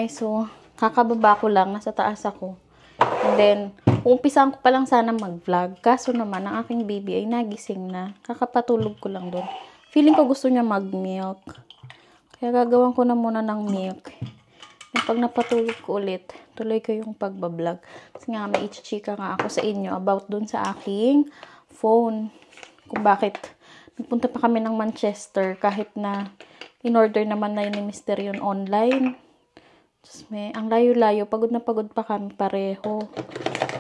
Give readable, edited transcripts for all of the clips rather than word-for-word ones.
guys. So, kakababa ko lang. Nasa taas ako. And then, umpisahan ko pa lang sana mag-vlog. Kaso naman, ang aking baby ay nagising na. Kakapatulog ko lang doon. Feeling ko gusto niya mag-milk. Kaya gagawin ko na muna ng milk. And pag napatulog ko ulit, tuloy ko yung pagbablog. Kasi nga, may ichichika nga ako sa inyo about doon sa aking phone. Kung bakit nagpunta pa kami ng Manchester kahit na in-order naman na yun ni Mr. yun online. Just ang layo-layo. Pagod na pagod pa kami pareho.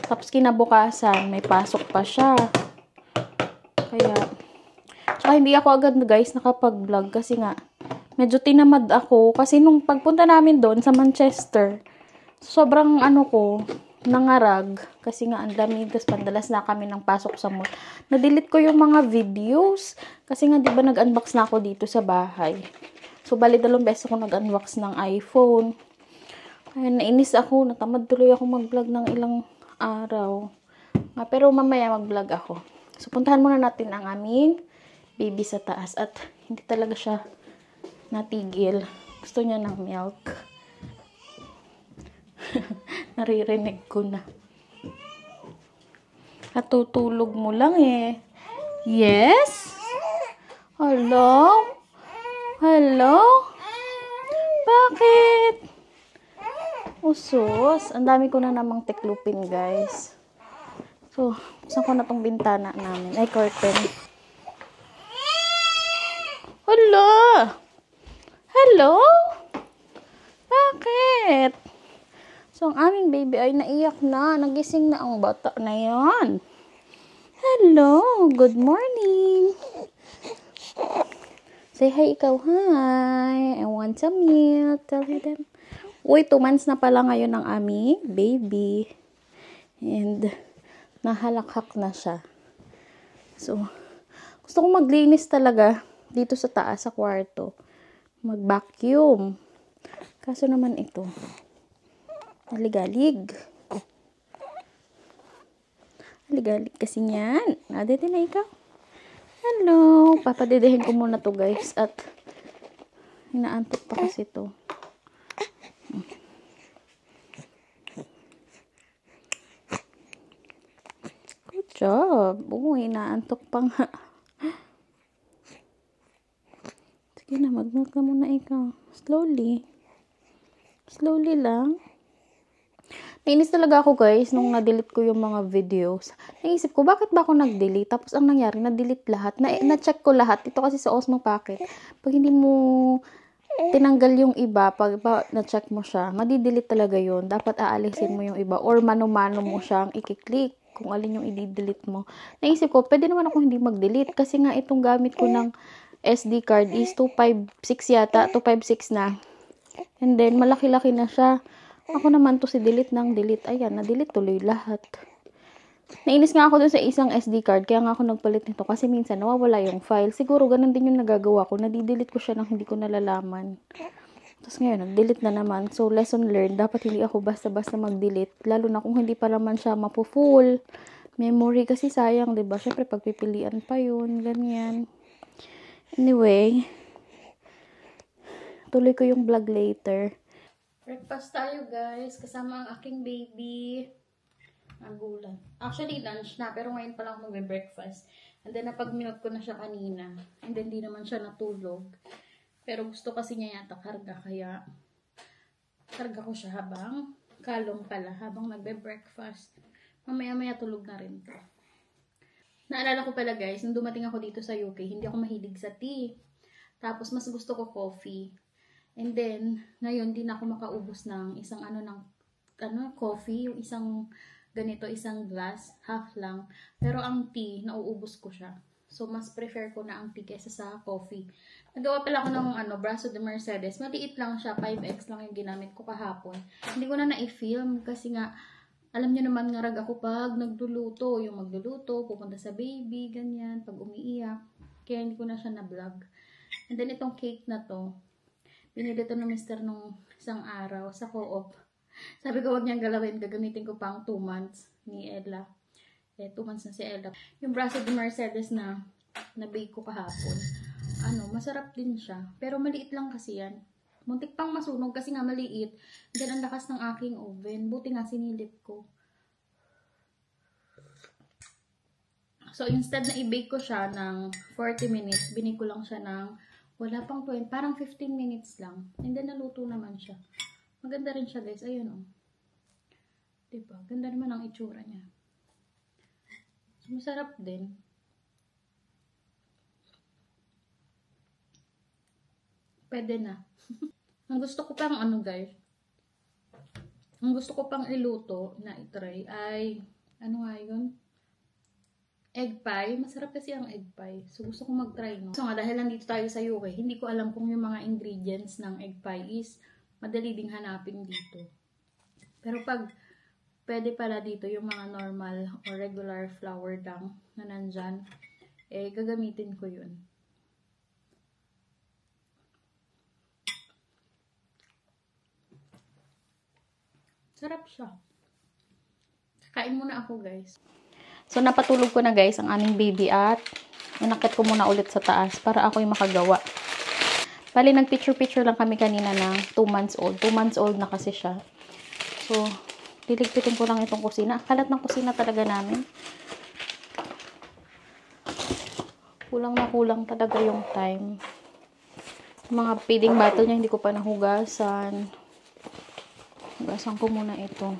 Tapos kinabukasan, may pasok pa siya. Kaya, tsaka hindi ako agad guys nakapag-vlog kasi nga, medyo tinamad ako. Kasi nung pagpunta namin doon sa Manchester, sobrang nangarag. Kasi nga, ang dami. Tapos pandalas na kami ng pasok sa mall. Na-delete ko yung mga videos. Kasi nga, di ba nag-unbox na ako dito sa bahay. So, bali 2 beses ako nag-unbox ng iPhone. Kaya nainis ako. Natamad tuloy ako mag-vlog ng ilang araw. Pero mamaya mag-vlog ako. So, puntahan muna natin ang aming baby sa taas. At hindi talaga siya natigil. Gusto niya ng milk. Naririnig ko na. Natutulog mo lang eh. Yes? Hello? Hello? Bakit? Usos. Ang dami ko na namang teklupin, guys. So, saan ko na tong bintana namin? Ay, curtain. Hello? Hello? Bakit? So, ang aming baby ay naiyak na. Nagising na ang bata na yan. Hello? Good morning. Say hi, ikaw. Hi. I want some milk. Tell them. Uy, 2 months na pala ngayon ang aming baby. And, nahalakhak na siya. So, gusto kong maglinis talaga dito sa taas, sa kwarto. Mag-vacuum. Kaso naman ito. Aligalig. Aligalig kasi yan. Nadete na ikaw. Hello. Papadedehin ko muna to guys. At, inaantok pa kasi to. Good job. Inaantok pa nga. Sige na, mag-milk na muna ikaw. Slowly. Slowly lang. Nainis talaga ako guys nung na-delete ko yung mga videos. Naisip ko, bakit ba ako nag-delete? Tapos ang nangyari, na-delete lahat. Na-check ko lahat. Ito kasi sa Osmo Packet. Pag hindi mo tinanggal yung iba, pag na-check mo siya, madi-delete talaga yun. Dapat aalisin mo yung iba. Or mano-mano mo siyang i-click kung alin yung i-delete mo. Naisip ko, pwede naman ako hindi mag-delete. Kasi nga itong gamit ko ng SD card is 256 yata. 256 na. And then, malaki-laki na siya. Ako naman to si delete ng delete. Ayan, na-delete tuloy lahat. Nainis nga ako dun sa isang SD card. Kaya nga ako nagpalit nito. Kasi minsan nawawala yung file. Siguro ganun din yung nagagawa ko. Nadi-delete ko siya nang hindi ko nalalaman. Tapos ngayon, nag-delete na naman. So, lesson learned. Dapat hindi ako basta-basta mag-delete. Lalo na kung hindi pa naman siya mapu-full. Memory kasi sayang, diba? Syempre, pagpipilian pa yun. Ganyan. Anyway, tuloy ko yung vlog later. Breakfast tayo guys, kasama ang aking baby. Ang gulan. Actually, lunch na, pero ngayon pa lang magbe-breakfast. And then, napag-milk ko na siya kanina. And then, di naman siya natulog. Pero gusto kasi niya yata karga, kaya karga ko siya habang kalong pala, habang nagbe-breakfast. Mamaya-maya tulog na rin to. Naalala ko pala guys, nung dumating ako dito sa UK, hindi ako mahilig sa tea. Tapos, mas gusto ko coffee. And then, ngayon, di na ako makaubos ng isang coffee, yung isang ganito, isang glass, half lang. Pero ang tea, nauubos ko siya. So, mas prefer ko na ang tea kesa sa coffee. Nagawa pala ako ng Brazo de Mercedes. Maliit lang siya, 5X lang yung ginamit ko kahapon. Hindi ko na na-film kasi nga, alam nyo naman ngarag ako pag nagluluto. Yung magluluto, pupunta sa baby, ganyan, pag umiiyak. Kaya hindi ko na siya na-vlog. And then, itong cake na to, binili to ng mister nung isang araw sa co-op. Sabi ko, wag niyang galawin. Gagamitin ko pang 2 months ni Ella. 2 months na si Ella. Yung Brazo de Mercedes na bake ko kahapon. Masarap din siya. Pero maliit lang kasi yan. Muntik pang masunog kasi nga maliit. Then, ang lakas ng aking oven. Buti nga sinilip ko. So, instead na i-bake ko siya ng 40 minutes, binake ko lang siya ng wala pang 20, parang 15 minutes lang. And then, naluto naman siya. Maganda rin siya, guys. Ayun, oh. Diba? Ganda naman ang itsura niya. So, masarap din. Pwede na. Ang gusto ko pang guys. Ang gusto ko pang iluto na itry ay, ano nga yun? Egg pie. Masarap kasi ang egg pie. So, gusto ko mag-try, no? So nga, dahil nandito tayo sa UK, hindi ko alam kung yung mga ingredients ng egg pie is madali ding hanapin dito. Pero pag pwede pala dito yung mga normal or regular flour lang na nandyan, eh, gagamitin ko yun. Sarap siya. Kain muna ako, guys. So, napatulog ko na guys ang aming baby at inakit ko muna ulit sa taas para ako yung makagawa. Bali, nag-picture-picture lang kami kanina ng 2 months old. 2 months old na kasi siya. So, liligpitin ko lang itong kusina. Kalat ng kusina talaga namin. Kulang na kulang talaga yung time. Mga feeding bottle niya, hindi ko pa nahugasan. Hugasan ko muna ito.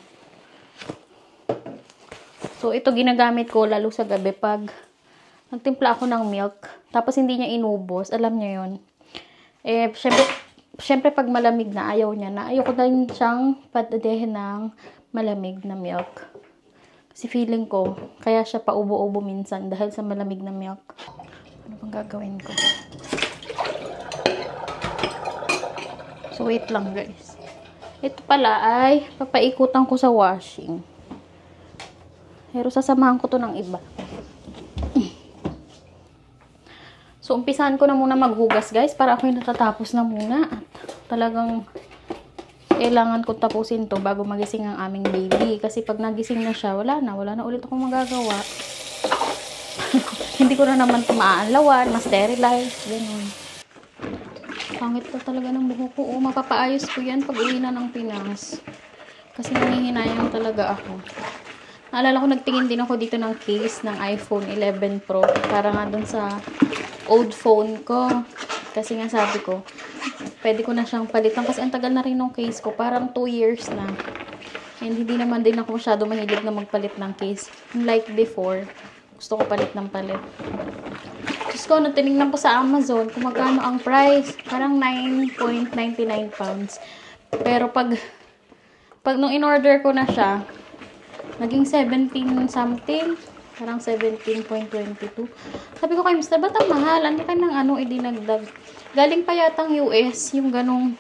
So, ito ginagamit ko lalo sa gabi pag nagtimpla ako ng milk. Tapos, hindi niya inubos. Alam niya yun. Eh, syempre pag malamig na, ayaw niya na. Ayoko din siyang padadehin ng malamig na milk. Kasi feeling ko, kaya siya paubo-ubo minsan dahil sa malamig na milk. Ano bang gagawin ko? So, wait lang guys. Ito pala ay papaikutan ko sa washing. Pero sasamahan ko to ng iba. So, umpisahan ko na muna maghugas, guys. Para ako yung natatapos na muna. At talagang kailangan ko tapusin to bago magising ang aming baby. Kasi pag nagising na siya, wala na ulit akong magagawa. Hindi ko na naman ito maaalawan, ma-sterilize, gano'n. Pangit pa talaga ng buhok ko. Mapapaayos ko yan pag uwi na ng Pinas. Kasi nangihinayang talaga ako. Naalala ko, nagtingin din ako dito ng case ng iPhone 11 Pro. Para nga dun sa old phone ko. Kasi nga sabi ko, pwede ko na siyang palitan. Kasi ang tagal na rin ng case ko. Parang 2 years na. And hindi naman din ako masyado mahilig na magpalit ng case. Like before, gusto ko palit ng palit. Diyos ko, tinignan ko sa Amazon kung magkano ang price. Parang 9.99 pounds. Pero pag nung in-order ko na siya, naging 17 something. Parang 17.22. Sabi ko kay Mr. ba't ang mahal? Ano kayo ng idinagdag? Galing pa yatang US yung ganong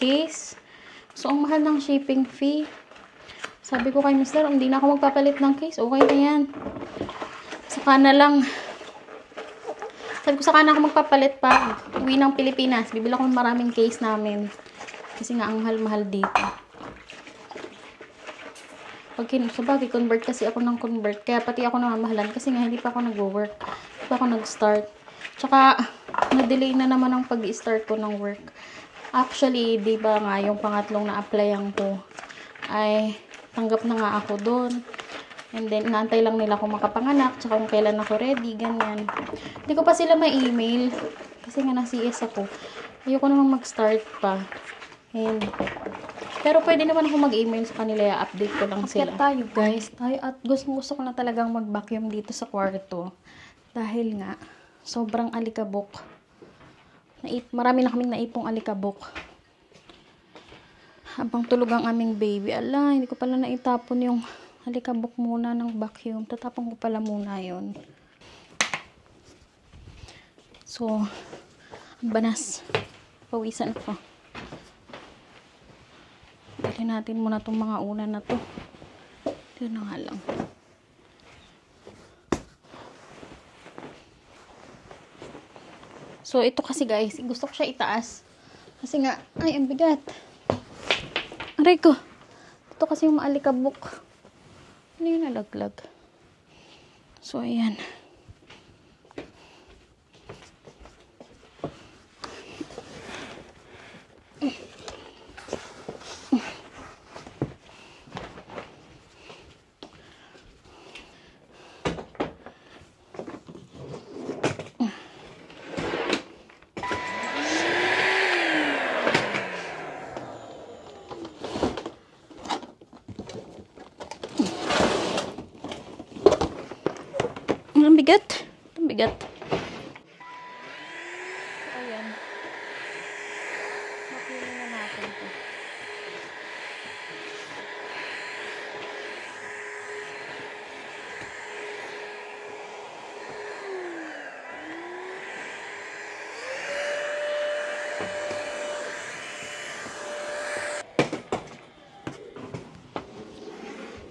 case. So, ang mahal ng shipping fee. Sabi ko kay Mr. hindi na ako magpapalit ng case. Okay na yan. Saka na lang. Sabi ko saka na ako magpapalit pa. Uwi ng Pilipinas. Bibili ako ng maraming case namin. Kasi nga ang mahal-mahal dito. Sabagay, convert kasi ako ng convert. Kaya pati ako namamahalan kasi nga hindi pa ako nag-work. Hindi pa ako nag-start. Tsaka, na-delay na naman ang pag-start ko ng work. Actually, di ba nga, yung pangatlong na-applyan ko ay tanggap na nga ako doon. And then, inaantay lang nila kung makapanganak, tsaka kung kailan ako ready, ganyan. Hindi ko pa sila ma-email. Kasi nga na-CS ako. Ayoko naman mag-start pa. And, pero pwede naman ako mag-email sa kanila, update ko lang sila. Kaya tayo guys, at gusto ko na talagang mag-vacuum dito sa kwarto. Dahil nga, sobrang alikabok. Marami na kaming naipong alikabok. Habang tulog ang aming baby, hindi ko pala naitapon yung alikabok muna ng vacuum. Tatapon ko pala muna yon. So, banas. Pawisan ako. Dali natin muna itong mga unan na to. Ito na nga lang. So, ito kasi guys, gusto ko siya itaas. Kasi nga, ay, ang bigat. Aray ko. Ito kasi yung maalikabok. Ano yung nalaglag? So, ayan. Ang bigat. Ang bigat. Ayan. Mapili na natin to.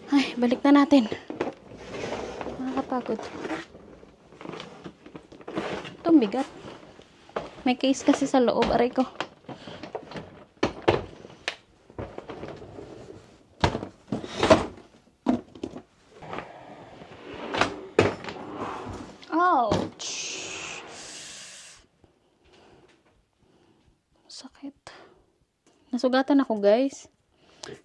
Ay, balik na natin. Nakakapagod. Ito, bigat. May case kasi sa loob. Aray ko. Ouch! Sakit. Nasugatan ako, guys.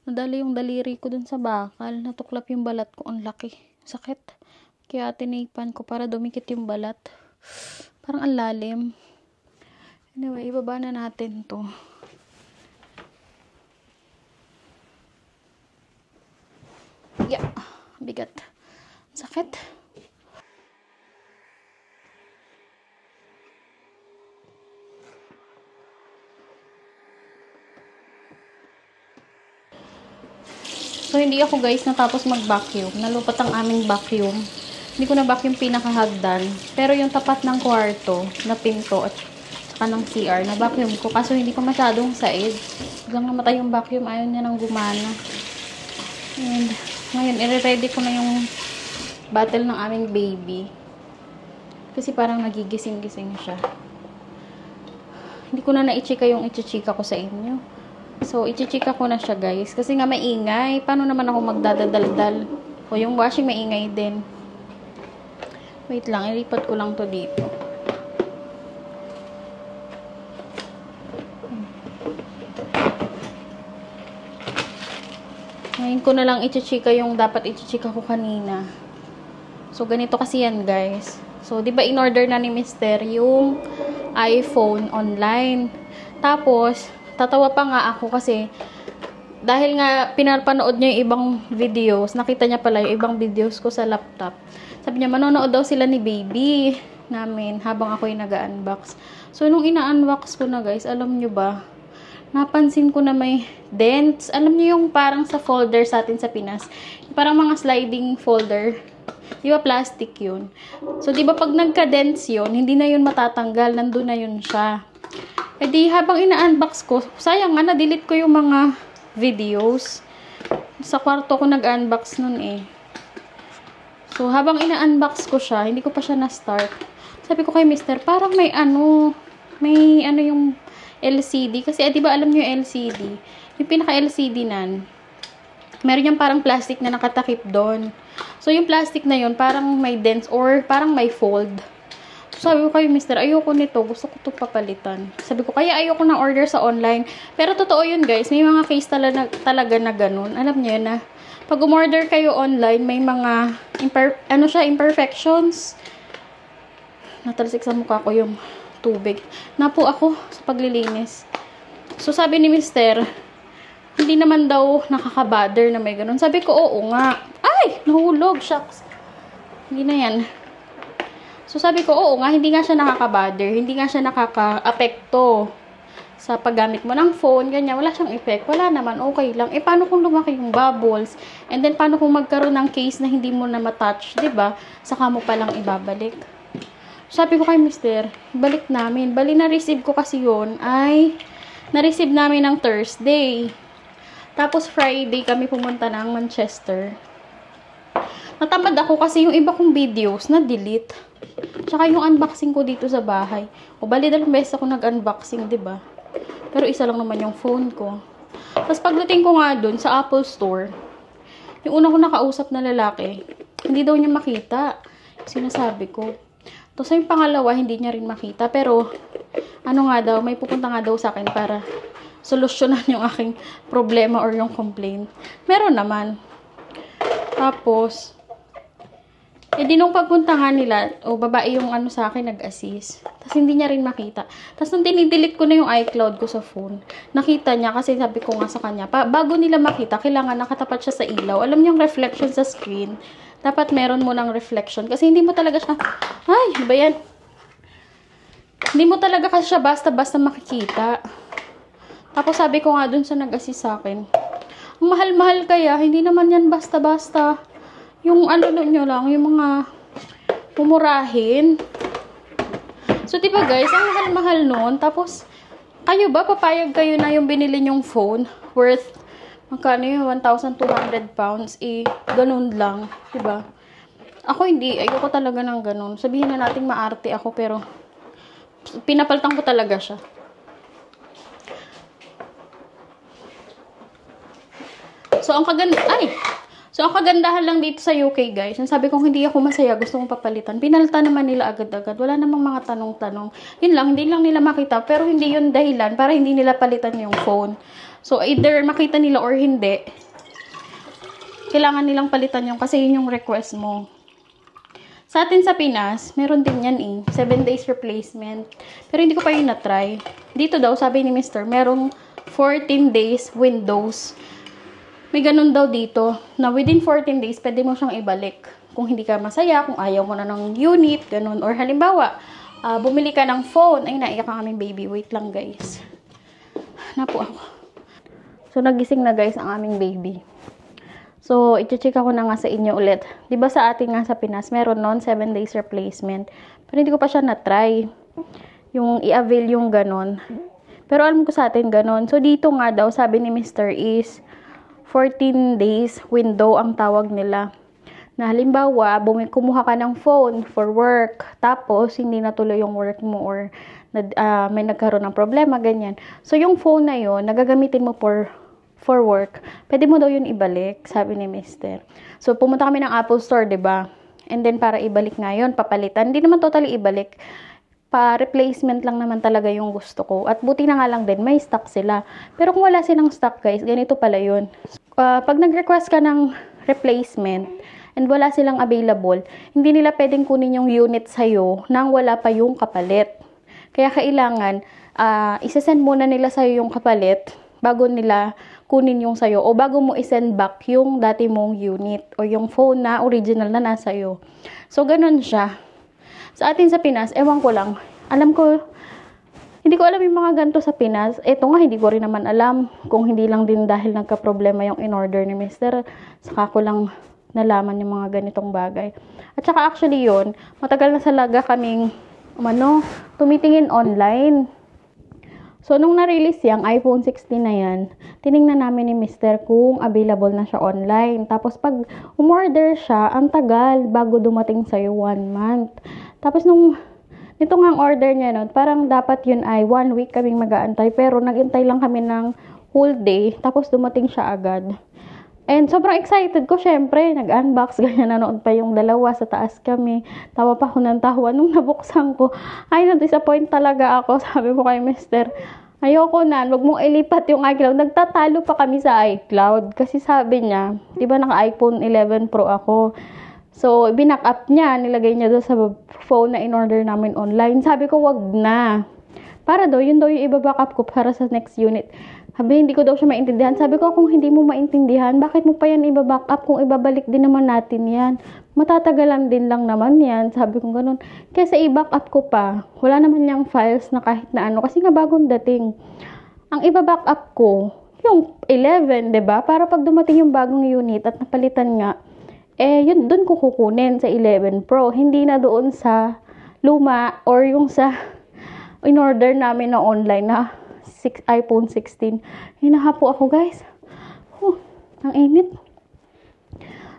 Nadali yung daliri ko dun sa bakal. Natuklap yung balat ko. Ang laki. Sakit. Kaya tinipan ko para dumikit yung balat. Parang ang lalim. Anyway, ibaba na natin to. Yeah. Bigat. Sakit. So, hindi ako guys natapos mag-vacuum. Nalupat ang aming vacuum. Hindi ko na vacuum pinakahagdan. Pero yung tapat ng kwarto, na pinto, at saka ng CR, na vacuum ko. Kaso hindi ko masyadong said. Biglang namatay yung vacuum. Ayaw niya nang gumana. And, ngayon, i-ready ko na yung bottle ng aming baby. Kasi parang nagigising-gising siya. Hindi ko na na-ichika yung ichichika ko sa inyo. So, ichichika ko na siya, guys. Kasi nga maingay. Paano naman ako magdadaldal? O, yung washing maingay din. Wait lang. Ilipat ko lang to dito. Ngayon ko na lang ichichika yung dapat ichichika ko kanina. So, ganito kasi yan, guys. So, di ba in-order na ni Mister yung iPhone online. Tapos, tatawa pa nga ako kasi dahil nga pinapanood niya yung ibang videos, nakita niya pala yung ibang videos ko sa laptop. Sabi niya, manonood daw sila ni baby namin habang ako yung nag-unbox. So, nung ina-unbox ko na, guys, alam nyo ba, napansin ko na may dents. Alam niyo yung parang sa folder sa atin sa Pinas. Parang mga sliding folder. Di ba plastic yun? So, di ba pag nagka-dents yun, hindi na yun matatanggal. Nandun na yun siya. E di, habang ina-unbox ko, sayang nga, na-delete ko yung mga videos. Sa kwarto ko nag-unbox nun eh. So, habang ina-unbox ko siya, hindi ko pa siya na-start. Sabi ko kay Mister, parang may ano yung LCD. Kasi, di ba alam nyo yung LCD? Yung pinaka-LCD nan, meron yung parang plastic na nakatakip doon. So, yung plastic na yun, parang may dents or parang may fold. Sabi ko kay Mister, ayoko nito. Gusto ko ito papalitan. Sabi ko, kaya ayoko na order sa online. Pero totoo yun, guys. May mga case talaga na ganun. Alam niyo yun na, pag umorder kayo online, may mga, imperfections. Natalsik sa mukha ko yung tubig. Napo ako sa paglilinis. So, sabi ni Mister, hindi naman daw nakaka-bother na may ganun. Sabi ko, oo nga. Ay! Nahulog. Shucks. Hindi na yan. So, sabi ko, oo nga, hindi nga siya nakaka-bother. Hindi nga siya nakaka-apekto sa paggamit mo ng phone, ganyan. Wala siyang effect. Wala naman, okay lang. Paano kung lumaki yung bubbles? And then, paano kung magkaroon ng case na hindi mo na matouch, diba? Saka mo palang ibabalik. Sabi ko kay Mister, balik namin. Bali, na-receive ko kasi yun ay na-receive namin ng Thursday. Tapos, Friday kami pumunta ng Manchester. Natamad ako kasi yung iba kong videos na-delete. Tsaka yung unboxing ko dito sa bahay. O bali, 2 beses ako nag-unboxing, diba? Pero isa lang naman yung phone ko. Tapos pagdating ko nga dun sa Apple Store, yung una ko nakausap na lalaki, hindi daw niya makita. Sinasabi ko. Tapos yung pangalawa, hindi niya rin makita. Pero, ano nga daw, may pupunta nga daw sa akin para solusyonan yung aking problema or yung complaint. Meron naman. Tapos, di nung pagpunta nga nila, babae yung sa akin nag-assist. Tapos hindi niya rin makita. Tapos nung dinidelete ko na yung iCloud ko sa phone, nakita niya kasi sabi ko nga sa kanya, bago nila makita, kailangan nakatapat siya sa ilaw. Alam niyo yung reflection sa screen, Dapat meron mo ng reflection. Kasi hindi mo talaga siya, ay, ano ba yan? Hindi mo talaga kasi siya basta-basta makikita. Tapos sabi ko nga dun sa nag-assist sa akin, ang mahal-mahal kaya, hindi naman yan basta-basta. Yung ano nyo lang, yung mga pumurahin. So, diba guys, ang mahal-mahal nun. Tapos, kayo ba, papayag kayo na yung binili nyong phone worth, magkano yung 1,200 pounds, ganun lang. Diba? Ako hindi, ayoko talaga ng ganun. Sabihin na natin maarte ako, pero pinapaltan ko talaga siya. So, ang kagandahan lang dito sa UK, guys, sabi kong hindi ako masaya, gusto kong papalitan. Pinalitan naman nila agad-agad. Wala namang mga tanong-tanong. Yun lang, hindi lang nila makita, pero hindi yun dahilan para hindi nila palitan yung phone. So, either makita nila or hindi, kailangan nilang palitan yung kasi yun yung request mo. Sa atin sa Pinas, meron din yan 7 days replacement. Pero hindi ko pa yun na-try. Dito daw, sabi ni Mr., merong 14 days windows. May ganun daw dito, na within 14 days, pwede mo siyang ibalik. Kung hindi ka masaya, kung ayaw mo na ng unit, ganun. Or halimbawa, bumili ka ng phone. Ay, naiyak ang aming baby. Wait lang, guys. Napo ako. So, nagising na, guys, ang aming baby. So, i-check ako na nga sa inyo ulit. Diba sa atin nga sa Pinas, meron nun 7 days replacement. Pero hindi ko pa siya na-try. Yung i-avail yung ganun. Pero alam ko sa atin ganun. So, dito nga daw, sabi ni Mr. is 14 days window ang tawag nila. Na halimbawa, kumuha ka ng phone for work, tapos hindi natuloy yung work mo or may nagkaroon ng problema, ganyan. So, yung phone na yun, nagagamitin mo for work, pwede mo daw yun ibalik, sabi ni Mr. So, pumunta kami ng Apple Store, 'di ba? And then, para ibalik nga yun, papalitan. Hindi naman totally ibalik. Pa-replacement lang naman talaga yung gusto ko. At buti na nga lang din, may stock sila. Pero kung wala silang stock, guys, ganito pala yun. Pag nag-request ka ng replacement, and wala silang available, hindi nila pwedeng kunin yung unit sa'yo nang wala pa yung kapalit. Kaya kailangan, isasend muna nila sa'yo yung kapalit bago nila kunin yung sa'yo o bago mo isend back yung dati mong unit o yung phone na original na nasa iyo. So, ganun siya. Sa atin sa Pinas, ewan ko lang. Hindi ko alam yung mga ganito sa Pinas. Ito nga, hindi ko rin naman alam kung hindi lang din dahil nagka-problema yung in-order ni Mr. Saka ko lang nalaman yung mga ganitong bagay. At saka actually yun, matagal na talaga kaming tumitingin online. So, nung na-release yung iPhone 16 na yan, tiningnan namin ni Mr. kung available na siya online. Tapos, pag umorder siya, ang tagal bago dumating sa'yo 1 month. Tapos, nito nga ang order niya, parang dapat yun ay 1 week kaming mag-aantay. Pero, nag-antay lang kami ng whole day. Tapos, dumating siya agad. And sobrang excited ko, syempre, nag-unbox, ganyan, nanood pa yung dalawa, sa taas kami. Tawa pa ako ng tawa nung nabuksan ko. Ay, na-disappoint talaga ako, sabi ko kay Mr. Ayoko na, wag mong ilipat yung iCloud. Nagtatalo pa kami sa iCloud. Kasi sabi niya, di ba naka-iPhone 11 Pro ako. So, binack up niya, nilagay niya doon sa phone na in-order namin online. Sabi ko, wag na. Para daw, yun daw yung iba-backup ko para sa next unit. Sabi, hindi ko daw siya maintindihan. Sabi ko, kung hindi mo maintindihan, bakit mo pa yan iba-backup kung ibabalik din naman natin yan? Matatagalan din lang naman yan. Sabi ko ganun. Kesa i-backup ko pa, wala naman yung files na kahit na ano. Kasi nga bagong dating. Ang iba-backup ko, yung 11, diba? Para pag dumating yung bagong unit at napalitan nga, yun, dun ko kukunin sa 11 Pro. Hindi na doon sa luma or yung sa in-order namin na online na iPhone 16. Hinahapo ako, guys. Ang init.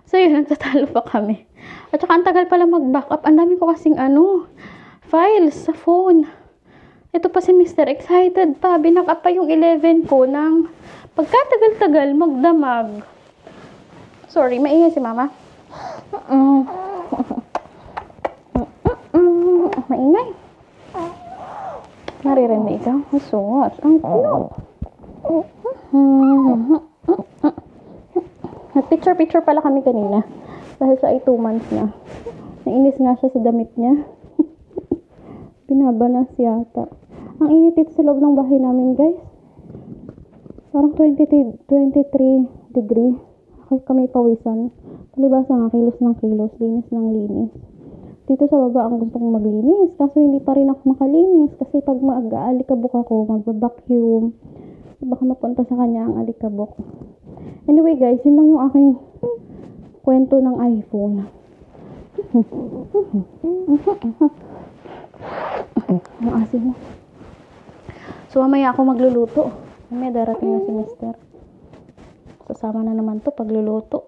So, yun, nagtatalo pa kami. At saka, ang tagal pala mag-backup. Ang dami ko kasing, files sa phone. Ito pa si Mr. Excited pa. Binack-up pa yung 11 ko ng pagkatagal-tagal magdamag. Sorry, maingay si mama. Maingay. Naririnig ikaw? Masuwas. Ang cute. Nag-picture-picture pala kami kanina. Dahil sa 2 months na. Nainis nga siya sa damit niya. Binabanas yata. Ang init dito sa loob ng bahay namin, guys. Parang 23 degree. Ako kami pawisan. Palibasa nga, kilos ng kilos, linis ng linis. Dito sa baba ang gusto kong maglinis, kaso hindi pa rin ako makalinis kasi pag mag-aalikabok ako, magba-vacuum, baka mapunta sa kanya ang alikabok. Anyway guys, yun lang yung aking kwento ng iPhone. Ang asin mo. So mamaya ako magluluto. Mamaya darating na si Mister. Sasama na naman to pagluluto.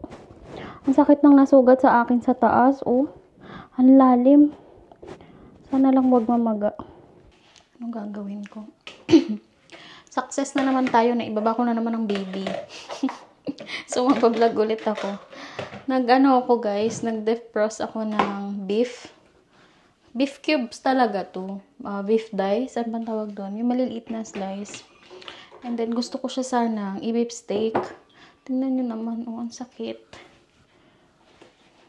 Ang sakit ng nasugat sa akin sa taas, oh. Ang lalim. Sana lang wag mamaga. Anong gagawin ko? Success na naman tayo na ibaba ko na naman ang baby. So magpa-vlog ulit ako. Nag-ano ako guys, nag-defrost ako ng beef. Beef cubes talaga to. Beef dice, ano bang tawag doon? Yung maliliit na slice. And then gusto ko siya sanang i-beef steak. Tingnan nyo naman, oh, ang sakit.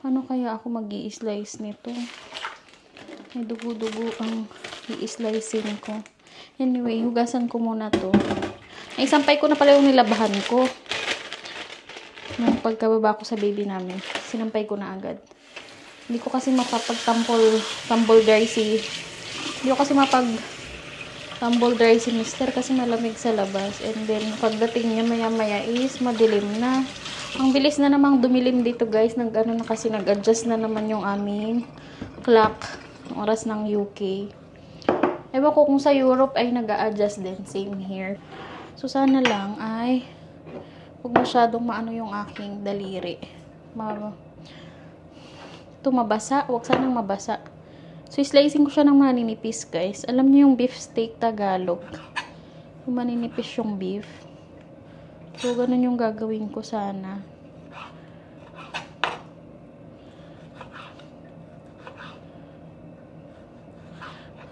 Paano kaya ako mag-i-slice nito? May dugo-dugo ang i-slicein ko. Anyway, hugasan ko muna to. Naisampay ko na pala yung nilabahan ko. Nung pagkababa ko sa baby namin, sinampay ko na agad. Hindi ko kasi tumble dry si Mister kasi malamig sa labas. And then, pagdating niya maya-maya is madilim na. Ang bilis na namang dumilim dito guys. Nag-adjust na naman yung aming clock. Oras ng UK. Ewan ko kung sa Europe ay nag-a-adjust din. Same here. So, sana lang ay huwag masyadong maano yung aking daliri. Mabasa. Huwag sanang mabasa. So, slicing ko siya ng maninipis, guys. Alam niyo yung beef steak Tagalog. Yung maninipis yung beef. So, ganun yung gagawin ko sana.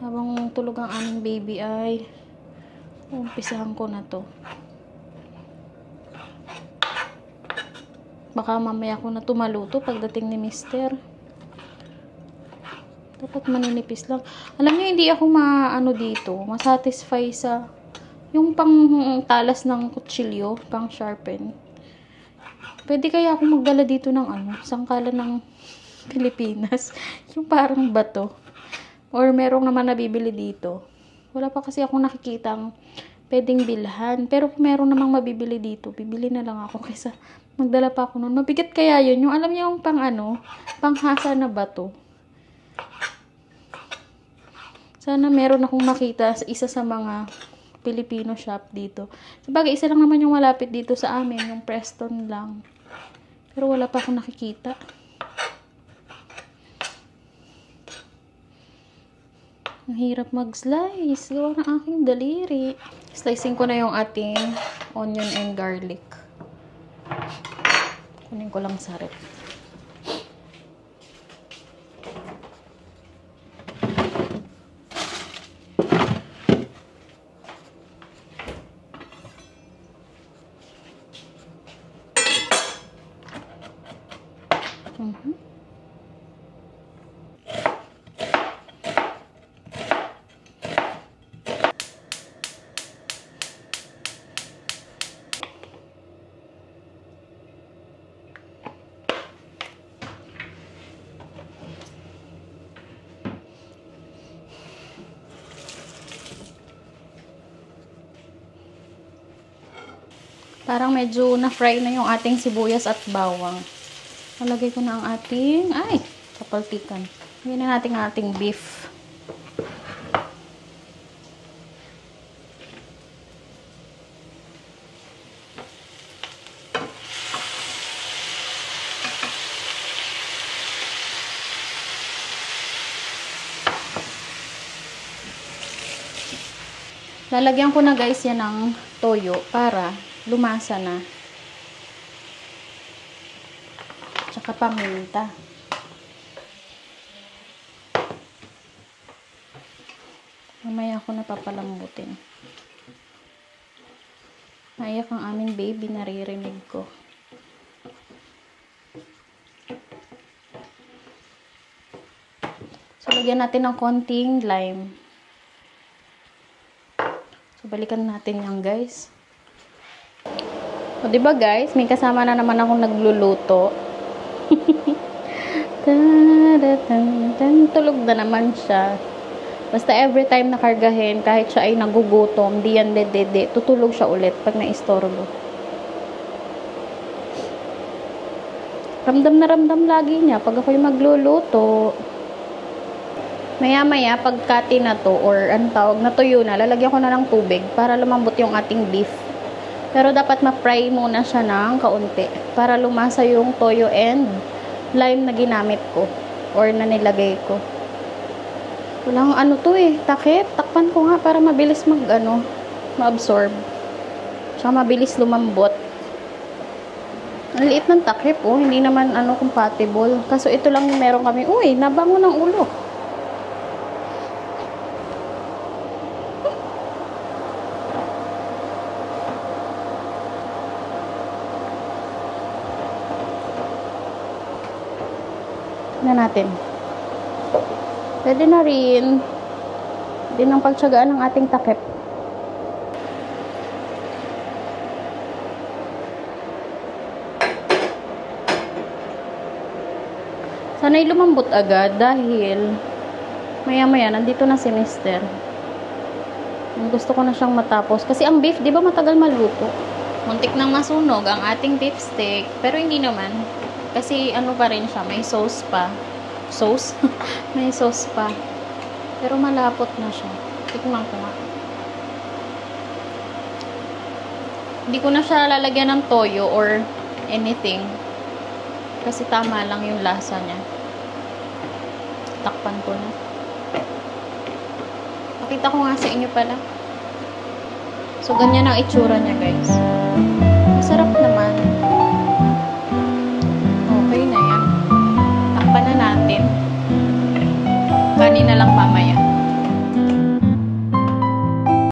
Habang tulog ang aming baby ay umpisahan ko na to. Baka mamaya ko na tumaluto pagdating ni Mister. Dapat maninipis lang. Alam niyo, hindi ako masatisfy sa yung pang talas ng kutsilyo, pang sharpen. Pwede kaya ako magdala dito ng sangkalan ng Pilipinas. Yung parang bato. Or merong naman nabibili dito. Wala pa kasi akong nakikitang pwedeng bilhan. Pero kung meron namang mabibili dito, bibili na lang ako kaysa magdala pa ako nun. Mabigat kaya yun. Yung alam niyo yung panghasa na bato. Sana meron akong makita sa isa sa mga Filipino shop dito. Sabagay, isa lang naman yung malapit dito sa amin, yung Preston lang. Pero wala pa akong nakikita. Ang hirap mag-slice. Gawa ng aking daliri. Slicing ko na yung ating onion and garlic. Kunin ko lang sa rep. Parang medyo na-fry na yung ating sibuyas at bawang. Nalagay ko na ang ating, kapalpikan. Lagyan na natin ang ating beef. Lalagyan ko na guys yan ng toyo para lumasa na. Tsaka paminta. Mamaya ako napapalambutin. Naiyak ang aming baby, naririnig ko. So, lagyan natin ng konting lime. So, balikan natin yan guys. O, diba guys, may kasama na naman akong nagluluto. Tulog na naman siya. Basta every time nakargahin, kahit siya ay nagugutom, di yan dedede, tutulog siya ulit pag naistorbo. Ramdam na ramdam lagi niya pag ako'y magluluto. Maya-maya, pagkati na to, or ang tawag, natuyo na, lalagyan ko na ng tubig para lumambot yung ating beef. Pero dapat ma-fry muna siya ng kaunti para lumasa yung toyo and lime na ginamit ko or na nilagay ko. Walang ano to eh, takip. Takpan ko nga para mabilis ma-absorb. Tsaka mabilis lumambot. Ang liit ng takip oh, hindi naman compatible. Kaso ito lang yung meron kami. Uy, nabango ng ulo. Na natin. Pwede na rin. Din ang pagtsagaan ng ating takip. Sana'y lumambot agad dahil maya-maya nandito na si Mister. Gusto ko na siyang matapos. Kasi ang beef, di ba matagal maluto? Muntik nang masunog ang ating beef steak. Pero hindi naman. Kasi pa rin siya, may sauce pa. Sauce? May sauce pa. Pero malapot na siya. Tikman ko nga. Hindi ko na siya lalagyan ng toyo or anything. Kasi tama lang yung lasa niya. Takpan ko na. Pakita ko nga sa inyo pala. So, ganyan ang itsura niya, guys. Masarap naman.